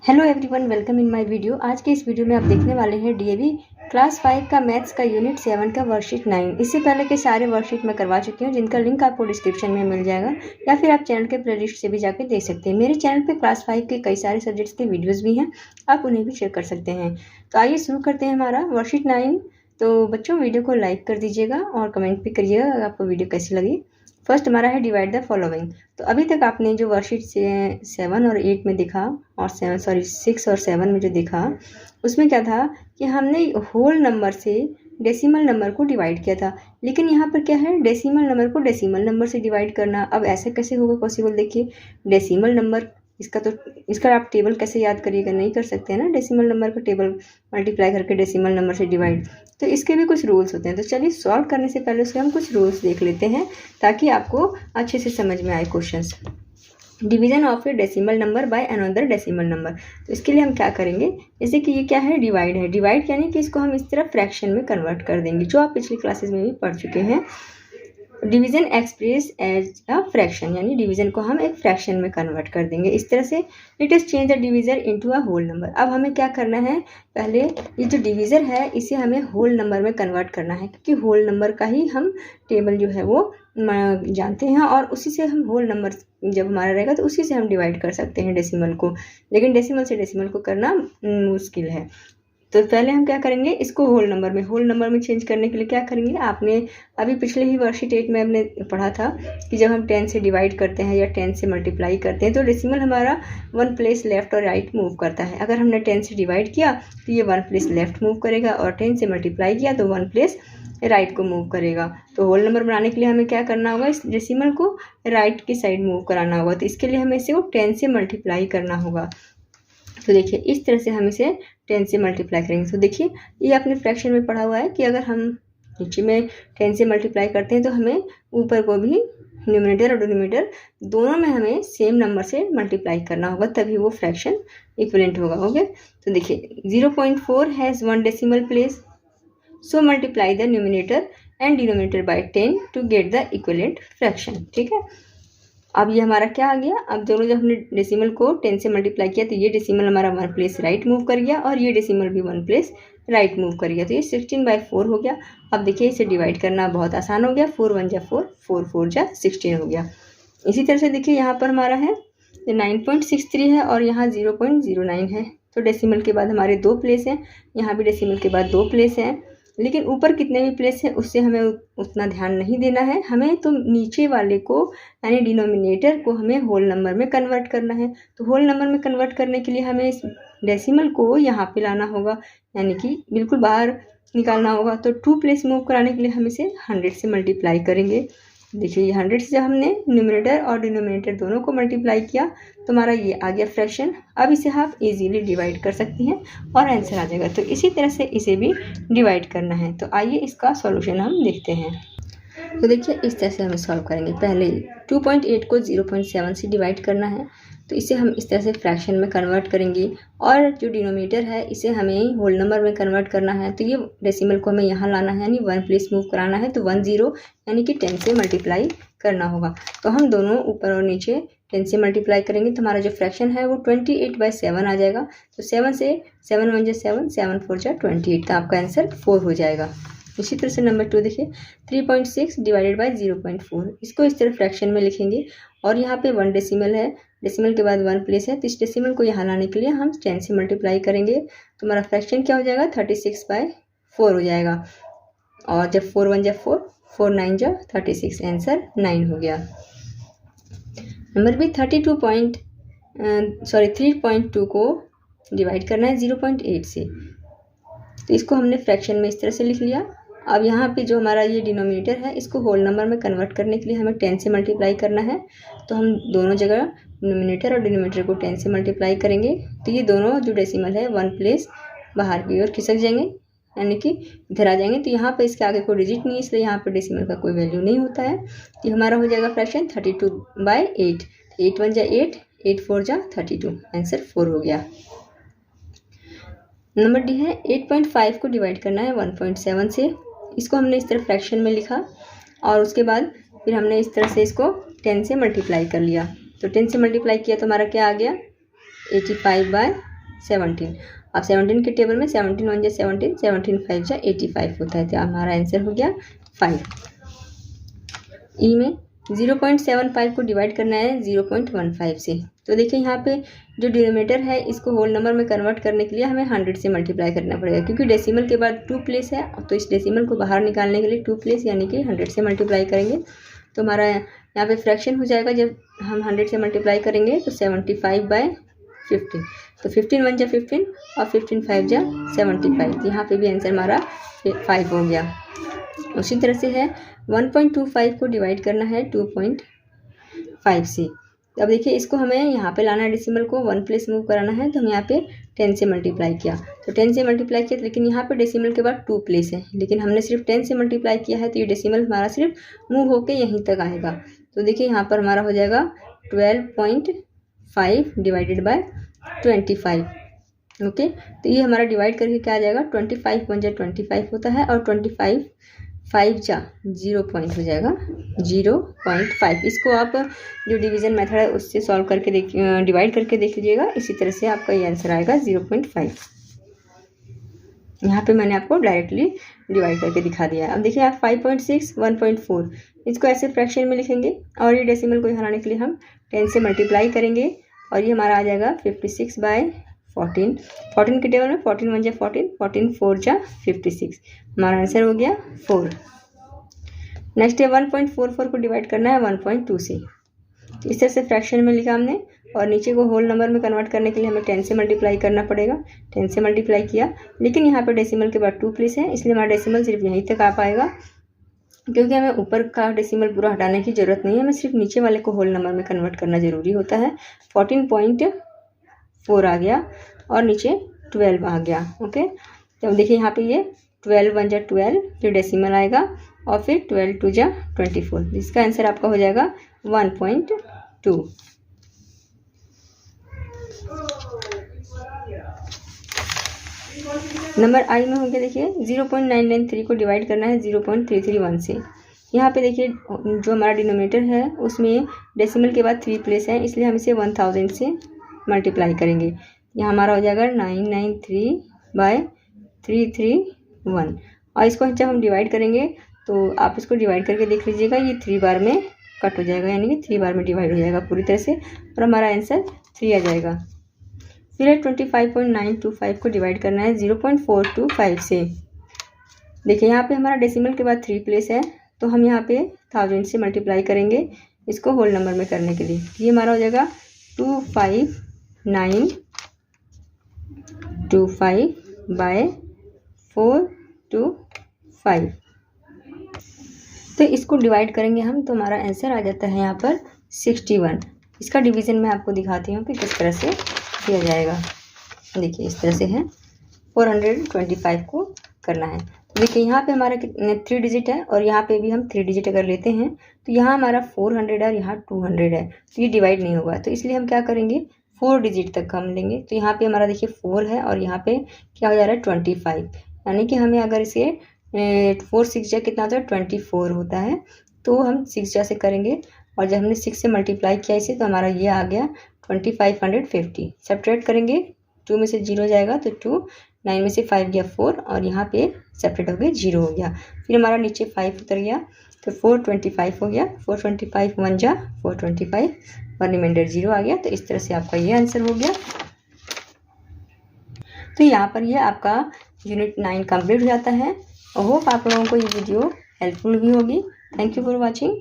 Hello everyone, welcome in my video. आज के इस वीडियो में आप देखने वाले हैं डीएवी क्लास 5 का मैथ्स का यूनिट 7 का वर्कशीट 9। इससे पहले के सारे वर्कशीट मैं करवा चुकी हूँ, जिनका लिंक आपको डिस्क्रिप्शन में मिल जाएगा या फिर आप चैनल के प्लेलिस्ट से भी जाकर देख सकते हैं। मेरे चैनल पे क्लास 5 के कई सारे सब्जेक्ट्स के वीडियोज़ भी हैं, आप उन्हें भी चेक कर सकते हैं। तो आइए शुरू करते हैं हमारा वर्कशीट 9। तो बच्चों, वीडियो को लाइक कर दीजिएगा और कमेंट भी करिएगा अगर आपको वीडियो कैसी लगी। फर्स्ट हमारा है डिवाइड द फॉलोइंग। तो अभी तक आपने जो वर्कशीट से 7 और 8 में देखा और 6 और 7 में जो देखा, उसमें क्या था कि हमने होल नंबर से डेसिमल नंबर को डिवाइड किया था। लेकिन यहाँ पर क्या है, डेसिमल नंबर को डेसिमल नंबर से डिवाइड करना। अब ऐसे कैसे होगा पॉसिबल? देखिए, डेसिमल नंबर इसका आप टेबल कैसे याद करिएगा, नहीं कर सकते हैं ना। डेसिमल नंबर का टेबल मल्टीप्लाई करके डेसिमल नंबर से डिवाइड, तो इसके भी कुछ रूल्स होते हैं। तो चलिए सॉल्व करने से पहले उसके हम कुछ रूल्स देख लेते हैं ताकि आपको अच्छे से समझ में आए questions. Division of A decimal number by another decimal number. तो इसके लिए हम क्या करेंगे, जैसे कि ये क्या है, डिवाइड है। डिवाइड यानी कि इसको हम इस तरह फ्रैक्शन में कन्वर्ट कर देंगे, जो आप पिछली क्लासेस में भी पढ़ चुके हैं। Division express as a fraction, यानी डिवीजन को हम एक फ्रैक्शन में कन्वर्ट कर देंगे इस तरह से। Let us change the divisor into a whole number. अब हमें क्या करना है, पहले ये जो डिवीजर है इसे हमें होल नंबर में कन्वर्ट करना है, क्योंकि होल नंबर का ही हम टेबल जो है वो जानते हैं और उसी से हम होल नंबर जब हमारा रहेगा तो उसी से हम डिवाइड कर सकते हैं डेसिमल को। लेकिन डेसिमल से डेसिमल को करना मुश्किल है। तो पहले हम क्या करेंगे, इसको होल नंबर में चेंज करने के लिए क्या करेंगे, आपने अभी पिछले ही वर्कशीट 8 में हमने पढ़ा था कि जब हम 10 से डिवाइड करते हैं या 10 से मल्टीप्लाई करते हैं तो डेसिमल हमारा 1 प्लेस लेफ्ट और राइट मूव करता है। अगर हमने 10 से डिवाइड किया तो ये 1 प्लेस लेफ्ट मूव करेगा और 10 से मल्टीप्लाई किया तो 1 प्लेस राइट को मूव करेगा। तो होल नंबर बनाने के लिए हमें क्या करना होगा, इस डेसिमल को राइट की साइड मूव कराना होगा। तो इसके लिए हमें इसे 10 से मल्टीप्लाई करना होगा। तो देखिए, इस तरह से हम इसे 10 से मल्टीप्लाई करेंगे। तो देखिए, ये आपने फ्रैक्शन में पढ़ा हुआ है कि अगर हम नीचे में 10 से मल्टीप्लाई करते हैं तो हमें ऊपर को भी न्यूमरेटर और डिनोमिनेटर दोनों में हमें सेम नंबर से मल्टीप्लाई करना होगा, तभी वो फ्रैक्शन इक्विवेलेंट होगा। ओके, तो देखिए 0.4 has 1 decimal places, so multiply the numerator and denominator by 10 to get the equivalent fraction. ठीक है, अब ये हमारा क्या आ गया, अब दोनों जब हमने डेसिमल को 10 से मल्टीप्लाई किया तो ये डेसिमल हमारा 1 प्लेस राइट मूव कर गया और ये डेसिमल भी 1 प्लेस राइट मूव कर गया। तो ये 16/4 हो गया। अब देखिए, इसे डिवाइड करना बहुत आसान हो गया। 4 1 जा 4, 4 4 जा 16 हो गया। इसी तरह से देखिए, यहाँ पर हमारा है 9.63 है और यहाँ 0.09 है। तो डेसिमल के बाद हमारे 2 प्लेस हैं, यहाँ भी डेसिमल के बाद 2 प्लेस हैं। लेकिन ऊपर कितने भी प्लेस है उससे हमें उतना ध्यान नहीं देना है। हमें तो नीचे वाले को यानी डिनोमिनेटर को हमें होल नंबर में कन्वर्ट करना है। तो होल नंबर में कन्वर्ट करने के लिए हमें इस डेसिमल को यहाँ पे लाना होगा, यानी कि बिल्कुल बाहर निकालना होगा। तो 2 प्लेस मूव कराने के लिए हम इसे 100 से मल्टीप्लाई करेंगे। देखिए, ये 100 से जब हमने न्यूमरेटर और डिनोमिनेटर दोनों को मल्टीप्लाई किया तो हमारा ये आ गया फ्रैक्शन। अब इसे आप इजीली डिवाइड कर सकती हैं और आंसर आ जाएगा। तो इसी तरह से इसे भी डिवाइड करना है। तो आइए इसका सॉल्यूशन हम देखते हैं। तो देखिए, इस तरह से हम सॉल्व करेंगे। पहले 2.8 को 0.7 से डिवाइड करना है, तो इसे हम इस तरह से फ्रैक्शन में कन्वर्ट करेंगे और जो डिनोमिनेटर है इसे हमें होल नंबर में कन्वर्ट करना है। तो ये डेसिमल को हमें यहाँ लाना है, यानी 1 प्लेस मूव कराना है। तो 1 0 यानी कि 10 से मल्टीप्लाई करना होगा। तो हम दोनों ऊपर और नीचे 10 से मल्टीप्लाई करेंगे तो हमारा जो फ्रैक्शन है वो 28/7 आ जाएगा। तो 7 से 7 1 जा 7, 7 4 जा 28, तो आपका आंसर 4 हो जाएगा। इसी तरह से नंबर 2 देखिए, 3.6 डिवाइडेड बाय 0.4। इसको इस तरह फ्रैक्शन में लिखेंगे और यहाँ पे 1 डेसिमल है, डेसिमल के बाद 1 प्लेस है। तो इस डेसिमल को यहाँ लाने के लिए हम 10 से मल्टीप्लाई करेंगे तो हमारा फ्रैक्शन क्या हो जाएगा, 36/4 हो जाएगा। और जब 4 1 जा 4, 4 9 जा 36, आंसर 9 हो गया। नंबर भी 3.2 को डिवाइड करना है 0.8 से। तो इसको हमने फ्रैक्शन में इस तरह से लिख लिया। अब यहाँ पे जो हमारा ये डिनोमिनेटर है इसको होल नंबर में कन्वर्ट करने के लिए हमें 10 से मल्टीप्लाई करना है। तो हम दोनों जगह न्यूमरेटर और डिनोमिनेटर को 10 से मल्टीप्लाई करेंगे तो ये दोनों जो डेसिमल है 1 प्लेस बाहर की ओर खिसक जाएंगे, यानी कि इधर आ जाएंगे। तो यहाँ पे इसके आगे कोई डिजिट नहीं है, इसलिए यहाँ पे डेसिमल का कोई वैल्यू नहीं होता है। तो हमारा हो जाएगा फ्रैक्शन 32/8। 8 1 जा 8, 8 4 जा 32, आंसर 4 हो गया। नंबर डी है 8.5 को डिवाइड करना है 1.7 से। इसको हमने इस तरह फ्रैक्शन में लिखा और उसके बाद फिर हमने इस तरह से इसको 10 से मल्टीप्लाई कर लिया। तो 10 से मल्टीप्लाई किया तो हमारा क्या आ गया, 85/8 17। अब 17 के टेबल में 17 1 जा 17, 17 5 जा 85 होता है। तो हमारा आंसर हो गया 5। ई में 0.75 को डिवाइड करना है 0.15 से। तो देखिए यहाँ पे जो डिनोमिनेटर है इसको होल नंबर में कन्वर्ट करने के लिए हमें 100 से मल्टीप्लाई करना पड़ेगा, क्योंकि डेसिमल के बाद 2 प्लेस है। तो इस डेसिमल को बाहर निकालने के लिए 2 प्लेस यानी कि 100 से मल्टीप्लाई करेंगे। तो हमारा यहाँ पे फ्रैक्शन हो जाएगा, जब हम 100 से मल्टीप्लाई करेंगे तो 75/15। तो 15 1 जा 15 और 15 5 जा 75। यहाँ पे भी आंसर हमारा 5 हो गया। उसी तरह से है 1.25 को डिवाइड करना है 2.5 से। तो अब देखिए इसको हमें यहाँ पे लाना है, डेसिमल को 1 प्लेस मूव कराना है। तो हम यहाँ पे 10 से मल्टीप्लाई किया, तो 10 से मल्टीप्लाई किया, लेकिन यहाँ पे डेसिमल के बाद 2 प्लेस है, लेकिन हमने सिर्फ 10 से मल्टीप्लाई किया है। तो ये डेसिमल हमारा सिर्फ मूव होके यहीं तक आएगा। तो देखिए यहाँ पर हमारा हो जाएगा 12.5 डिवाइडेड बाय 25। ओके, तो ये हमारा डिवाइड करके क्या आ जाएगा, 25 1 जा 25 होता है, और 25 5 जा 0 पॉइंट हो जाएगा 0.5। इसको आप जो डिवीज़न मेथड है उससे सॉल्व करके डिवाइड करके देख लीजिएगा। इसी तरह से आपका ये आंसर आएगा 0.5। यहाँ पे मैंने आपको डायरेक्टली डिवाइड करके दिखा दिया है। अब देखिए आप 5.6 1.4 इसको ऐसे फ्रैक्शन में लिखेंगे, और ये डेसिमल को हराने के लिए हम 10 से मल्टीप्लाई करेंगे, और ये हमारा आ जाएगा 56/14। 14 के टेबल में 14 1 जा 14, 14 4 जा 56। हमारा आंसर हो गया 4। नेक्स्ट है 1.44 को डिवाइड करना है 1.2 से। तो इस तरह से फ्रैक्शन में लिखा हमने, और नीचे को होल नंबर में कन्वर्ट करने के लिए हमें 10 से मल्टीप्लाई करना पड़ेगा। 10 से मल्टीप्लाई किया, लेकिन यहाँ पर डेसिमल के बाद 2 प्लेस है, इसलिए हमारा डेसिमल सिर्फ यहीं तक आ पाएगा, क्योंकि हमें ऊपर का डेसिमल पूरा हटाने की ज़रूरत नहीं है, हमें सिर्फ नीचे वाले को होल नंबर में कन्वर्ट करना ज़रूरी होता है। 14.4 आ गया और नीचे 12 आ गया। ओके, तो अब देखिए यहाँ पे ये 12 1 जा 12 जो डेसिमल आएगा, और फिर 12 2 जा 24। इसका आंसर आपका हो जाएगा 1.2। नंबर आई में हो गया, देखिए 0.993 को डिवाइड करना है 0.331 से। यहाँ पे देखिए जो हमारा डिनोमिनेटर है उसमें डेसिमल के बाद 3 प्लेस है, इसलिए हम इसे 1000 से मल्टीप्लाई करेंगे। यहाँ हमारा हो जाएगा 993/331, और इसको जब हम डिवाइड करेंगे तो आप इसको डिवाइड करके देख लीजिएगा, ये 3 बार में कट हो जाएगा, यानी कि 3 बार में डिवाइड हो जाएगा पूरी तरह से, और हमारा आंसर 3 आ जाएगा। फिर 25.925 को डिवाइड करना है 0.425 से। देखिए यहाँ पे हमारा डेसिमल के बाद 3 प्लेस है, तो हम यहाँ पे 1000 से मल्टीप्लाई करेंगे इसको होल नंबर में करने के लिए। ये हमारा हो जाएगा 25925/425। तो इसको डिवाइड करेंगे हम, तो हमारा आंसर आ जाता है यहाँ पर 61। इसका डिवीज़न मैं आपको दिखाती हूँ कि किस तरह से किया जाएगा। देखिए इस तरह से है, 425 को करना है। देखिए यहाँ पे हमारा 3 डिजिट है, और यहाँ पे भी हम 3 डिजिट अगर लेते हैं तो यहाँ हमारा 400 है और यहाँ 200 है, तो ये डिवाइड नहीं होगा। तो इसलिए हम क्या करेंगे, 4 डिजिट तक हम लेंगे। तो यहाँ पे हमारा देखिए 4 है, और यहाँ पे क्या हो जा रहा है 25, यानी कि हमें अगर इसे 4 6 जा कितना होता है 24 होता है, तो हम 6 जा से करेंगे, और जब हमने 6 से मल्टीप्लाई किया इसे तो हमारा ये आ गया 2550। सब्ट्रैक्ट करेंगे, 2 में से 0 जाएगा तो 2, 9 में से 5 गया 4, और यहाँ पे सेपरेट हो गया 0 हो गया। फिर हमारा नीचे 5 उतर गया, तो 425 हो गया। 425 1 जा 425, और रिमाइंडर 0 आ गया। तो इस तरह से आपका ये आंसर हो गया। तो यहाँ पर ये आपका यूनिट 9 कंप्लीट हो जाता है। और होप आप लोगों को ये वीडियो हेल्पफुल भी होगी। Thank you for watching.